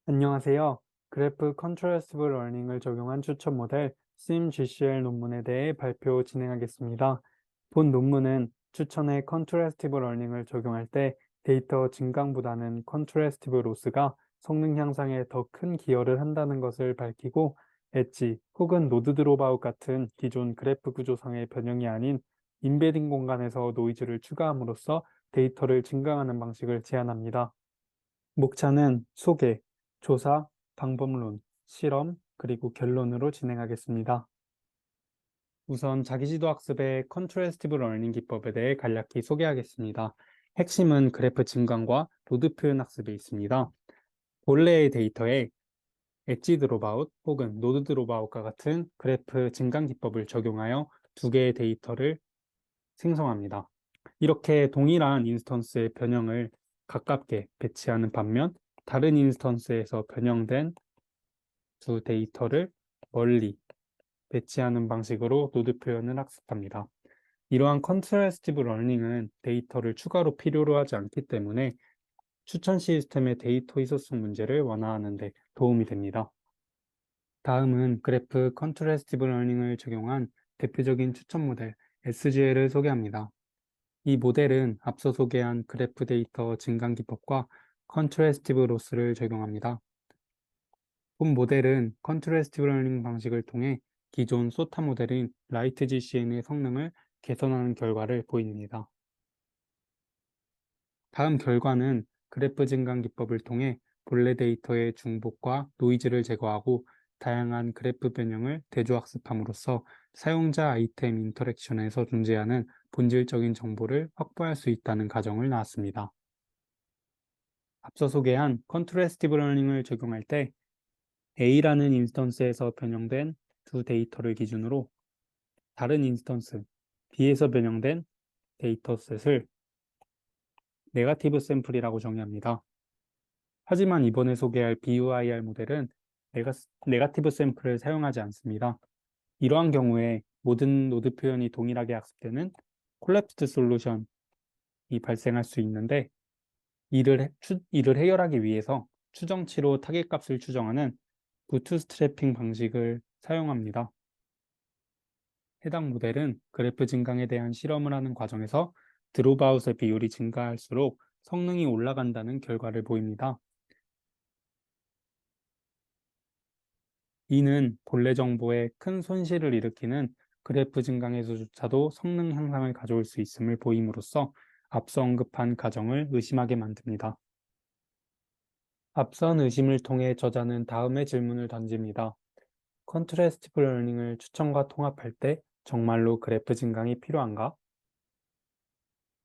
안녕하세요. 그래프 컨트라스티브 러닝을 적용한 추천 모델 SIMGCL 논문에 대해 발표 진행하겠습니다. 본 논문은 추천의 컨트라스티브 러닝을 적용할 때 데이터 증강보다는 컨트라스티브 로스가 성능 향상에 더 큰 기여를 한다는 것을 밝히고 엣지 혹은 노드 드롭아웃 같은 기존 그래프 구조상의 변형이 아닌 인베딩 공간에서 노이즈를 추가함으로써 데이터를 증강하는 방식을 제안합니다. 목차는 소개, 조사, 방법론, 실험, 그리고 결론으로 진행하겠습니다. 우선 자기지도 학습의 컨트래스티브 러닝 기법에 대해 간략히 소개하겠습니다. 핵심은 그래프 증강과 로드 표현 학습에 있습니다. 본래의 데이터에 엣지 드롭아웃 혹은 노드 드롭아웃과 같은 그래프 증강 기법을 적용하여 두 개의 데이터를 생성합니다. 이렇게 동일한 인스턴스의 변형을 가깝게 배치하는 반면 다른 인스턴스에서 변형된 두 데이터를 멀리 배치하는 방식으로 노드 표현을 학습합니다. 이러한 컨트래스티브 러닝은 데이터를 추가로 필요로 하지 않기 때문에 추천 시스템의 데이터 희소성 문제를 완화하는 데 도움이 됩니다. 다음은 그래프 컨트래스티브 러닝을 적용한 대표적인 추천 모델 SGL을 소개합니다. 이 모델은 앞서 소개한 그래프 데이터 증강 기법과 컨트래스티브 로스를 적용합니다. 본 모델은 컨트래스티브 러닝 방식을 통해 기존 소타 모델인 라이트 GCN의 성능을 개선하는 결과를 보입니다. 다음 결과는 그래프 증강 기법을 통해 본래 데이터의 중복과 노이즈를 제거하고 다양한 그래프 변형을 대조학습함으로써 사용자 아이템 인터랙션에서 존재하는 본질적인 정보를 확보할 수 있다는 가정을 나왔습니다. 앞서 소개한 컨트래스티브 러닝을 적용할 때 A라는 인스턴스에서 변형된 두 데이터를 기준으로 다른 인스턴스 B에서 변형된 데이터셋을 네거티브 샘플이라고 정의합니다. 하지만 이번에 소개할 BUIR 모델은 네거티브 샘플을 사용하지 않습니다. 이러한 경우에 모든 노드 표현이 동일하게 학습되는 콜랩스드 솔루션이 발생할 수 있는데 이를 해결하기 위해서 추정치로 타겟값을 추정하는 부트스트래핑 방식을 사용합니다. 해당 모델은 그래프 증강에 대한 실험을 하는 과정에서 드롭아웃의 비율이 증가할수록 성능이 올라간다는 결과를 보입니다. 이는 본래 정보에 큰 손실을 일으키는 그래프 증강에서조차도 성능 향상을 가져올 수 있음을 보임으로써 앞서 언급한 가정을 의심하게 만듭니다. 앞선 의심을 통해 저자는 다음의 질문을 던집니다. 컨트래스티브 러닝을 추천과 통합할 때 정말로 그래프 증강이 필요한가?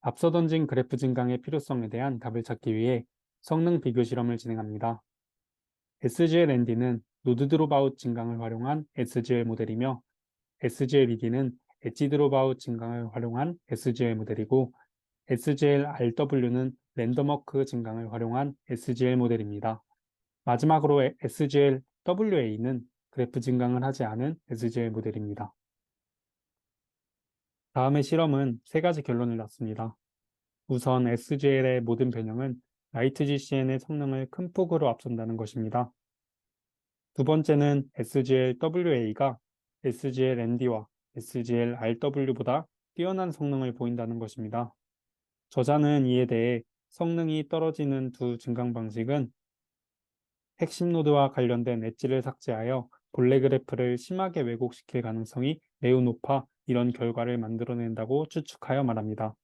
앞서 던진 그래프 증강의 필요성에 대한 답을 찾기 위해 성능 비교 실험을 진행합니다. SGL-ND는 노드 드롭아웃 증강을 활용한 SGL 모델이며 SGL-ED는 엣지 드롭아웃 증강을 활용한 SGL 모델이고 SGL-RW는 랜덤워크 증강을 활용한 SGL 모델입니다. 마지막으로 SGL-WA는 그래프 증강을 하지 않은 SGL 모델입니다. 다음의 실험은 세 가지 결론을 낳습니다. 우선 SGL의 모든 변형은 라이트 GCN의 성능을 큰 폭으로 앞선다는 것입니다. 두 번째는 SGL-WA가 SGL-ND와 SGL-RW보다 뛰어난 성능을 보인다는 것입니다. 저자는 이에 대해 성능이 떨어지는 두 증강 방식은 핵심 노드와 관련된 엣지를 삭제하여 본래 그래프를 심하게 왜곡시킬 가능성이 매우 높아 이런 결과를 만들어낸다고 추측하여 말합니다.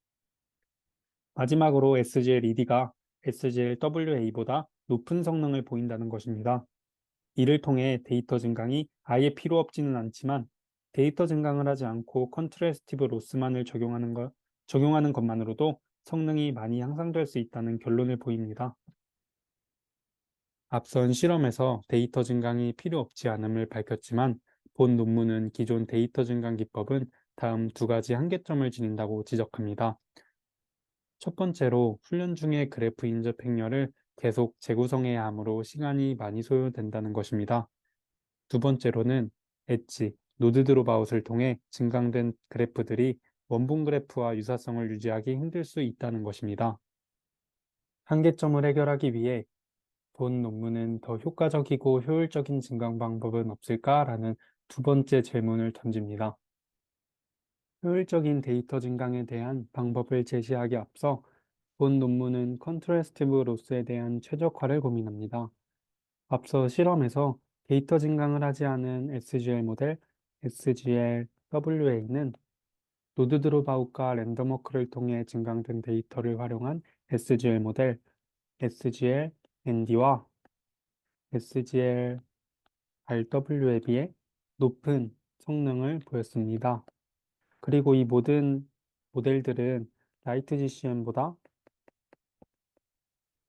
마지막으로 SGL-ED가 SGL-WA보다 높은 성능을 보인다는 것입니다. 이를 통해 데이터 증강이 아예 필요 없지는 않지만 데이터 증강을 하지 않고 컨트래스티브 로스만을 적용하는 것만으로도 성능이 많이 향상될 수 있다는 결론을 보입니다. 앞선 실험에서 데이터 증강이 필요 없지 않음을 밝혔지만 본 논문은 기존 데이터 증강 기법은 다음 두 가지 한계점을 지닌다고 지적합니다. 첫 번째로 훈련 중에 그래프 인접 행렬을 계속 재구성해야 하므로 시간이 많이 소요된다는 것입니다. 두 번째로는 엣지, 노드 드롭아웃을 통해 증강된 그래프들이 원본 그래프와 유사성을 유지하기 힘들 수 있다는 것입니다. 한계점을 해결하기 위해 본 논문은 더 효과적이고 효율적인 증강 방법은 없을까라는 두 번째 질문을 던집니다. 효율적인 데이터 증강에 대한 방법을 제시하기 앞서 본 논문은 컨트래스티브 로스에 대한 최적화를 고민합니다. 앞서 실험에서 데이터 증강을 하지 않은 SGL 모델 SGL-WA는 노드 드롭아웃과 랜덤워크를 통해 증강된 데이터를 활용한 SGL 모델 SGL-ND와 SGL-RW에 비해 높은 성능을 보였습니다. 그리고 이 모든 모델들은 라이트-GCM보다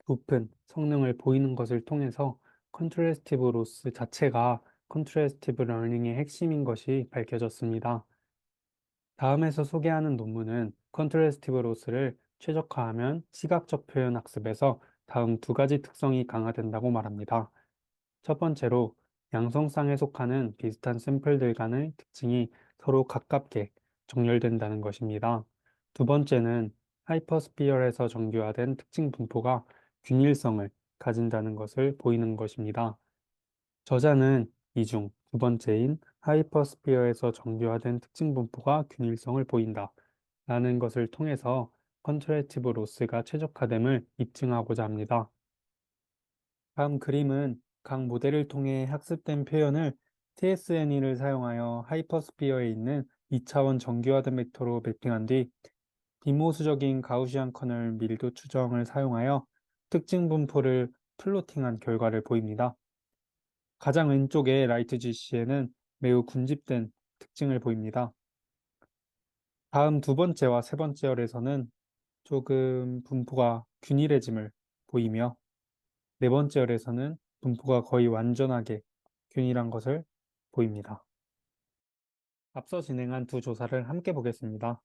높은 성능을 보이는 것을 통해서 컨트래스티브 로스 자체가 컨트래스티브 러닝의 핵심인 것이 밝혀졌습니다. 다음에서 소개하는 논문은 컨트래스티브 로스를 최적화하면 시각적 표현 학습에서 다음 두 가지 특성이 강화된다고 말합니다. 첫 번째로 양성쌍에 속하는 비슷한 샘플들 간의 특징이 서로 가깝게 정렬된다는 것입니다. 두 번째는 하이퍼스피어에서 정교화된 특징 분포가 균일성을 가진다는 것을 보이는 것입니다. 저자는 이 중 두 번째인 하이퍼스피어에서 정교화된 특징 분포가 균일성을 보인다 라는 것을 통해서 컨트래티브 로스가 최적화됨을 입증하고자 합니다. 다음 그림은 각 모델을 통해 학습된 표현을 TSNE를 사용하여 하이퍼스피어에 있는 2차원 정교화된 벡터로 매핑한 뒤 비모수적인 가우시안 커널 밀도 추정을 사용하여 특징 분포를 플로팅한 결과를 보입니다. 가장 왼쪽의 라이트 GC에는 매우 군집된 특징을 보입니다. 다음 두 번째와 세 번째 열에서는 조금 분포가 균일해짐을 보이며 네 번째 열에서는 분포가 거의 완전하게 균일한 것을 보입니다. 앞서 진행한 두 조사를 함께 보겠습니다.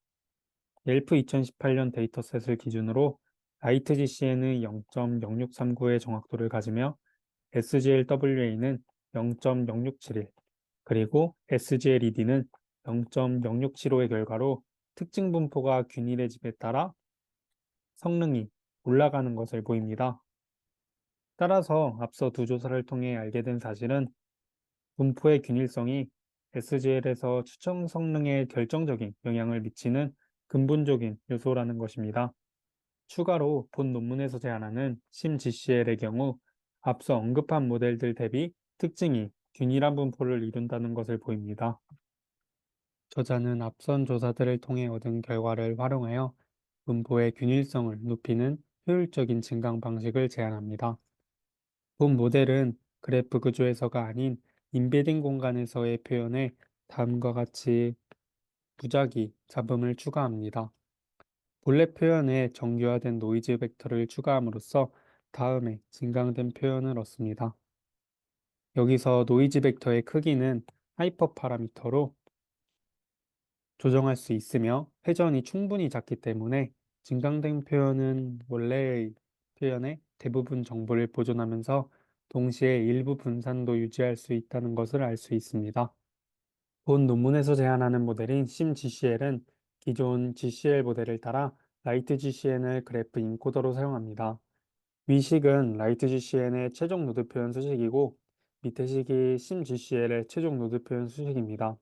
옐프 2018년 데이터셋을 기준으로 라이트 GCN의 0.0639의 정확도를 가지며 SGL-WA는 0.0671, 그리고 SGL-ED는 0.0675의 결과로 특징 분포가 균일해짐에 따라 성능이 올라가는 것을 보입니다. 따라서 앞서 두 조사를 통해 알게 된 사실은 분포의 균일성이 SGL에서 추정 성능에 결정적인 영향을 미치는 근본적인 요소라는 것입니다. 추가로 본 논문에서 제안하는 SimGCL의 경우 앞서 언급한 모델들 대비 특징이 균일한 분포를 이룬다는 것을 보입니다. 저자는 앞선 조사들을 통해 얻은 결과를 활용하여 분포의 균일성을 높이는 효율적인 증강 방식을 제안합니다. 본 모델은 그래프 구조에서가 아닌 인베딩 공간에서의 표현에 다음과 같이 무작위 잡음을 추가합니다. 본래 표현에 정교화된 노이즈 벡터를 추가함으로써 다음에 증강된 표현을 얻습니다. 여기서 노이즈 벡터의 크기는 하이퍼 파라미터로 조정할 수 있으며 회전이 충분히 작기 때문에 증강된 표현은 원래의 표현의 대부분 정보를 보존하면서 동시에 일부 분산도 유지할 수 있다는 것을 알 수 있습니다. 본 논문에서 제안하는 모델인 SimGCL은 기존 GCL 모델을 따라 라이트 GCN을 그래프 인코더로 사용합니다. 위식은 라이트 GCN의 최종 노드 표현 수식이고 밑에 식이 SimGCL의 최종 노드 표현 수식입니다.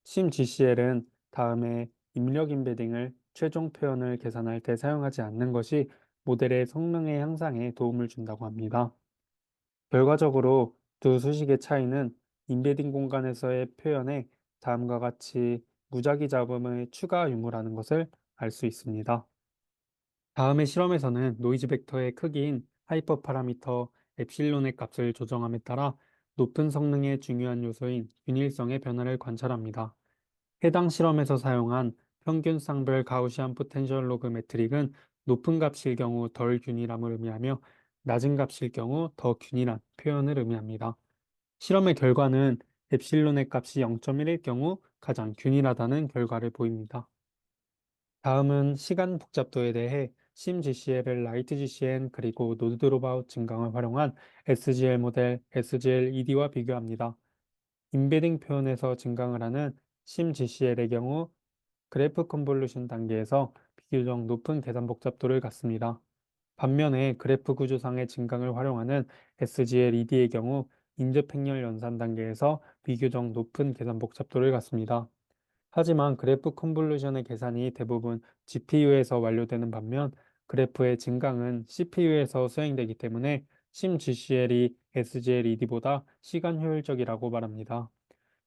SimGCL은 다음에 입력 임베딩을 최종 표현을 계산할 때 사용하지 않는 것이 모델의 성능의 향상에 도움을 준다고 합니다. 결과적으로 두 수식의 차이는 임베딩 공간에서의 표현에 다음과 같이 무작위 잡음의 추가 유무라는 것을 알 수 있습니다. 다음의 실험에서는 노이즈 벡터의 크기인 하이퍼 파라미터 엡실론의 값을 조정함에 따라 높은 성능의 중요한 요소인 균일성의 변화를 관찰합니다. 해당 실험에서 사용한 평균 쌍별 가우시안 포텐셜 로그 매트릭은 높은 값일 경우 덜 균일함을 의미하며 낮은 값일 경우 더 균일한 표현을 의미합니다. 실험의 결과는 엡실론의 값이 0.1일 경우 가장 균일하다는 결과를 보입니다. 다음은 시간 복잡도에 대해 SimGCL을 라이트 GCN 그리고 노드 드롭아웃 증강을 활용한 SGL 모델 SGL-ED와 비교합니다. 임베딩 표현에서 증강을 하는 SimGCL의 경우 그래프 컨볼루션 단계에서 비교적 높은 계산 복잡도를 갖습니다. 반면에 그래프 구조상의 증강을 활용하는 SGL-ED의 경우 인접행렬 연산 단계에서 비교적 높은 계산 복잡도를 갖습니다. 하지만 그래프 컨볼루션의 계산이 대부분 GPU에서 완료되는 반면 그래프의 증강은 CPU에서 수행되기 때문에 SimGCL이 SGL-ED보다 시간 효율적이라고 말합니다.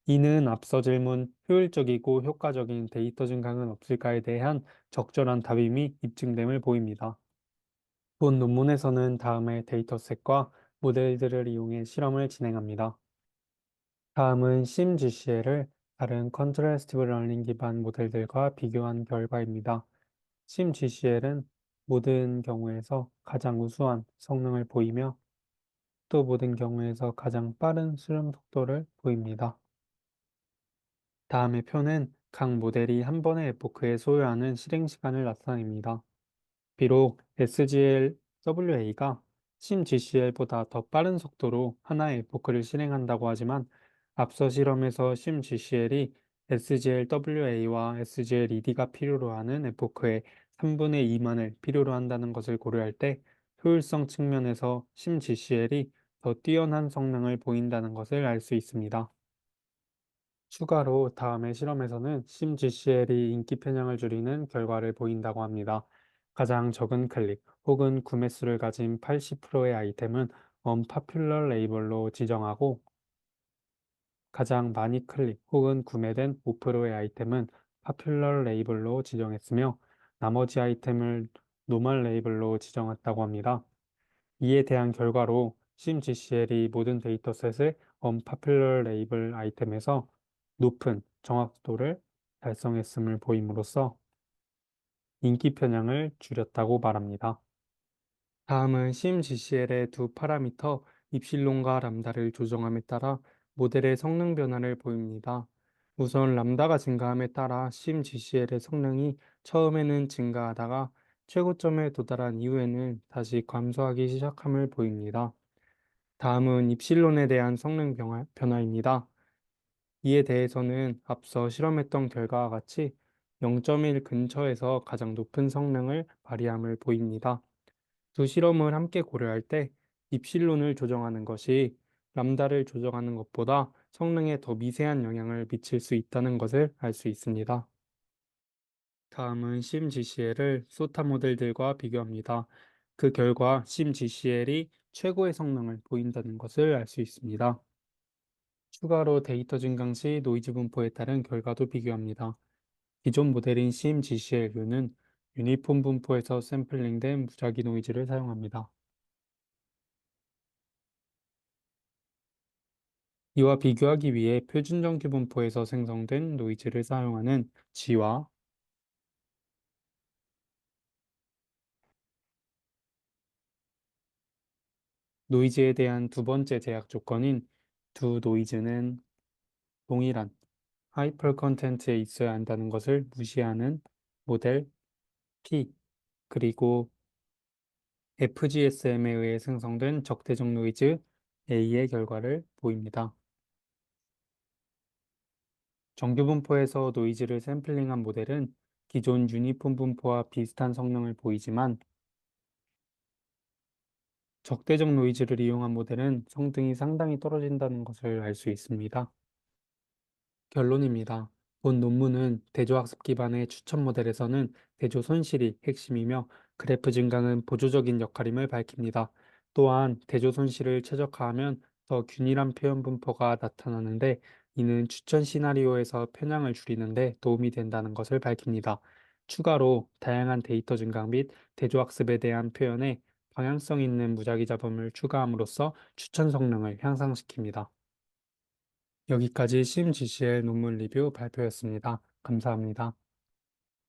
이는 앞서 질문 효율적이고 효과적인 데이터 증강은 없을까에 대한 적절한 답임이 입증됨을 보입니다. 본 논문에서는 다음의 데이터셋과 모델들을 이용해 실험을 진행합니다. 다음은 SimGCL을 다른 컨트래스티브 러닝 기반 모델들과 비교한 결과입니다. SimGCL은 모든 경우에서 가장 우수한 성능을 보이며 또 모든 경우에서 가장 빠른 수렴 속도를 보입니다. 다음의 표는 각 모델이 한 번의 에포크에 소요하는 실행 시간을 나타냅니다. 비록 SGL-WA가 SimGCL보다 더 빠른 속도로 하나의 에포크를 실행한다고 하지만 앞서 실험에서 SimGCL이 SGL-WA와 SGL-ED가 필요로 하는 에포크의 3분의 2만을 필요로 한다는 것을 고려할 때 효율성 측면에서 SimGCL이 더 뛰어난 성능을 보인다는 것을 알 수 있습니다. 추가로 다음의 실험에서는 SimGCL이 인기 편향을 줄이는 결과를 보인다고 합니다. 가장 적은 클릭 혹은 구매 수를 가진 80%의 아이템은 unpopular 레이블로 지정하고 가장 많이 클릭 혹은 구매된 5%의 아이템은 popular 레이블로 지정했으며 나머지 아이템을 normal 레이블로 지정했다고 합니다. 이에 대한 결과로 SimGCL이 모든 데이터셋의 unpopular 레이블 아이템에서 높은 정확도를 달성했음을 보임으로써 인기 편향을 줄였다고 말합니다. 다음은 SimGCL의 두 파라미터 입실론과 람다를 조정함에 따라 모델의 성능 변화를 보입니다. 우선 람다가 증가함에 따라 SimGCL의 성능이 처음에는 증가하다가 최고점에 도달한 이후에는 다시 감소하기 시작함을 보입니다. 다음은 입실론에 대한 성능 변화입니다. 이에 대해서는 앞서 실험했던 결과와 같이 0.1 근처에서 가장 높은 성능을 발휘함을 보입니다. 두 실험을 함께 고려할 때 입실론을 조정하는 것이 람다를 조정하는 것보다 성능에 더 미세한 영향을 미칠 수 있다는 것을 알 수 있습니다. 다음은 SimGCL을 소타 모델들과 비교합니다. 그 결과 SimGCL이 최고의 성능을 보인다는 것을 알 수 있습니다. 추가로 데이터 증강 시 노이즈 분포에 따른 결과도 비교합니다. 기존 모델인 SimGCLU는 유니폼 분포에서 샘플링된 무작위 노이즈를 사용합니다. 이와 비교하기 위해 표준 정규 분포에서 생성된 노이즈를 사용하는 G와 노이즈에 대한 두 번째 제약 조건인 두 노이즈는 동일한 하이퍼 컨텐츠에 있어야 한다는 것을 무시하는 모델 P 그리고 FGSM에 의해 생성된 적대적 노이즈 A의 결과를 보입니다. 정규 분포에서 노이즈를 샘플링한 모델은 기존 유니폼 분포와 비슷한 성능을 보이지만 적대적 노이즈를 이용한 모델은 성능이 상당히 떨어진다는 것을 알 수 있습니다. 결론입니다. 본 논문은 대조학습 기반의 추천 모델에서는 대조 손실이 핵심이며 그래프 증강은 보조적인 역할임을 밝힙니다. 또한 대조 손실을 최적화하면 더 균일한 표현 분포가 나타나는데 이는 추천 시나리오에서 편향을 줄이는데 도움이 된다는 것을 밝힙니다. 추가로 다양한 데이터 증강 및 대조학습에 대한 표현에 방향성 있는 무작위 잡음을 추가함으로써 추천 성능을 향상시킵니다. 여기까지 SimGCL 논문 리뷰 발표였습니다. 감사합니다.